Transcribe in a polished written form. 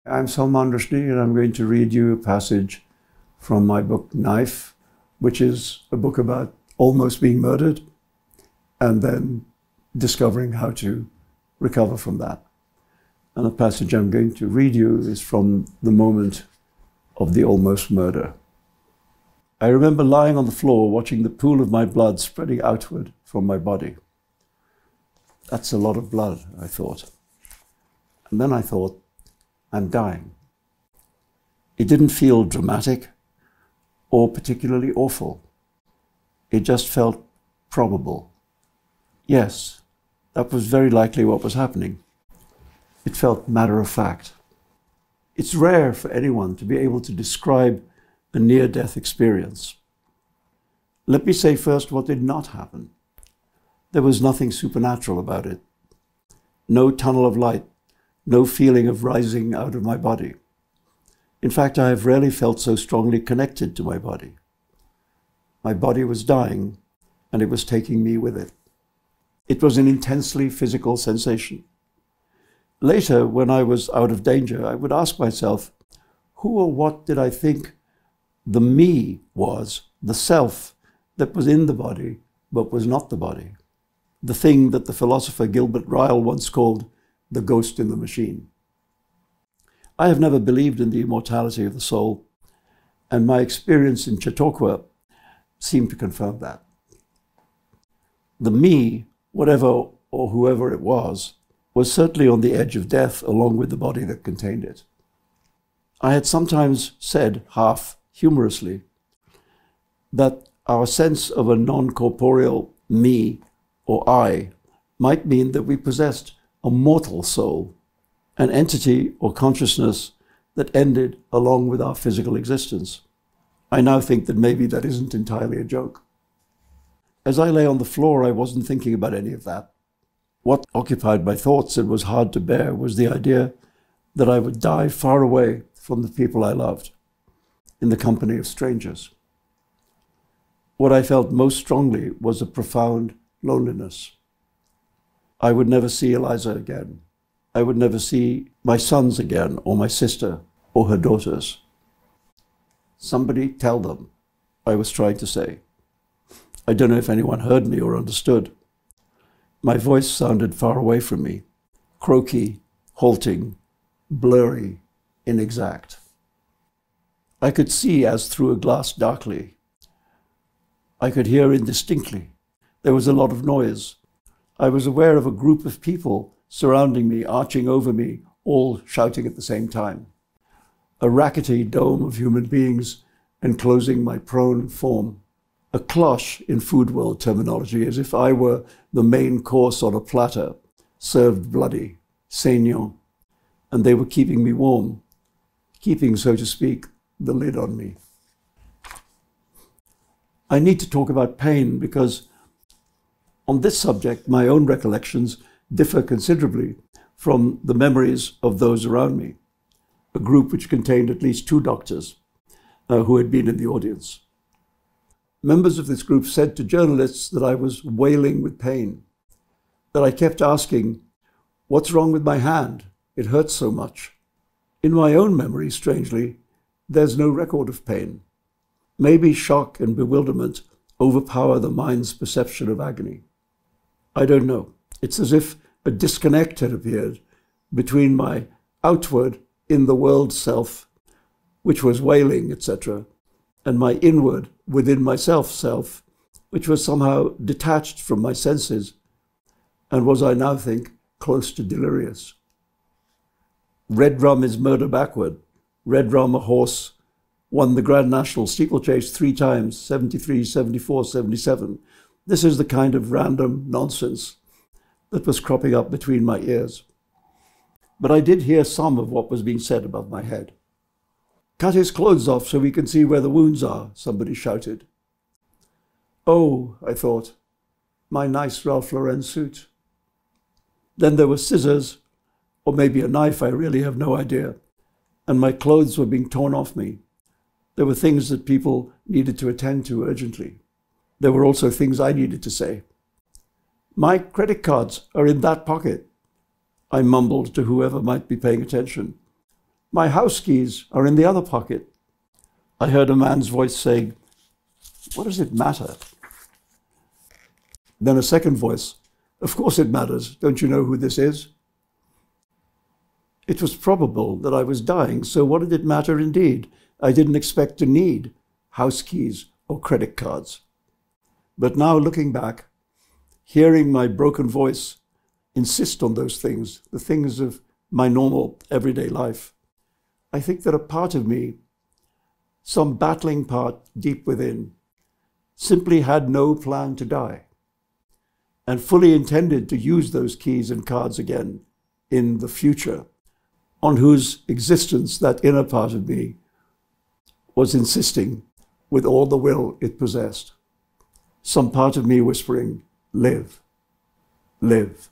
I'm Salman Rushdie, and I'm going to read you a passage from my book, Knife, which is a book about almost being murdered and then discovering how to recover from that. And the passage I'm going to read you is from the moment of the almost murder. I remember lying on the floor watching the pool of my blood spreading outward from my body. That's a lot of blood, I thought. And then I thought, I'm dying. It didn't feel dramatic or particularly awful. It just felt probable. Yes, that was very likely what was happening. It felt matter of fact. It's rare for anyone to be able to describe a near-death experience. Let me say first what did not happen. There was nothing supernatural about it. No tunnel of light, no feeling of rising out of my body. In fact, I have rarely felt so strongly connected to my body. My body was dying, and it was taking me with it. It was an intensely physical sensation. Later, when I was out of danger, I would ask myself, who or what did I think the me was, the self that was in the body but was not the body? The thing that the philosopher Gilbert Ryle once called the ghost in the machine. I have never believed in the immortality of the soul, and my experience in Chautauqua seemed to confirm that. The me, whatever or whoever it was certainly on the edge of death along with the body that contained it. I had sometimes said, half humorously, that our sense of a non-corporeal me or I might mean that we possessed a mortal soul, an entity or consciousness that ended along with our physical existence. I now think that maybe that isn't entirely a joke. As I lay on the floor, I wasn't thinking about any of that. What occupied my thoughts and was hard to bear was the idea that I would die far away from the people I loved, in the company of strangers. What I felt most strongly was a profound loneliness. I would never see Eliza again. I would never see my sons again, or my sister, or her daughters. Somebody tell them, I was trying to say. I don't know if anyone heard me or understood. My voice sounded far away from me, croaky, halting, blurry, inexact. I could see as through a glass darkly. I could hear indistinctly. There was a lot of noise. I was aware of a group of people surrounding me, arching over me, all shouting at the same time. A rackety dome of human beings enclosing my prone form. A cloche in food world terminology, as if I were the main course on a platter, served bloody, saignant, and they were keeping me warm, keeping, so to speak, the lid on me. I need to talk about pain because on this subject, my own recollections differ considerably from the memories of those around me, a group which contained at least 2 doctors who had been in the audience. Members of this group said to journalists that I was wailing with pain, that I kept asking, what's wrong with my hand? It hurts so much. In my own memory, strangely, there's no record of pain. Maybe shock and bewilderment overpower the mind's perception of agony. I don't know. It's as if a disconnect had appeared between my outward, in the world self, which was wailing, etc., and my inward, within myself self, which was somehow detached from my senses, and was, I now think, close to delirious. Red Rum is murder backward. Red Rum, a horse, won the Grand National steeplechase 3 times, 73, 74, 77. This is the kind of random nonsense that was cropping up between my ears. But I did hear some of what was being said above my head. Cut his clothes off so we can see where the wounds are, somebody shouted. Oh, I thought, my nice Ralph Lauren suit. Then there were scissors, or maybe a knife, I really have no idea, and my clothes were being torn off me. There were things that people needed to attend to urgently. There were also things I needed to say. My credit cards are in that pocket, I mumbled to whoever might be paying attention. My house keys are in the other pocket. I heard a man's voice saying, what does it matter? Then a second voice, of course it matters. Don't you know who this is? It was probable that I was dying, so what did it matter indeed? I didn't expect to need house keys or credit cards. But now looking back, hearing my broken voice insist on those things, the things of my normal everyday life, I think that a part of me, some battling part deep within, simply had no plan to die and fully intended to use those keys and cards again in the future, on whose existence that inner part of me was insisting with all the will it possessed. Some part of me whispering, live, live.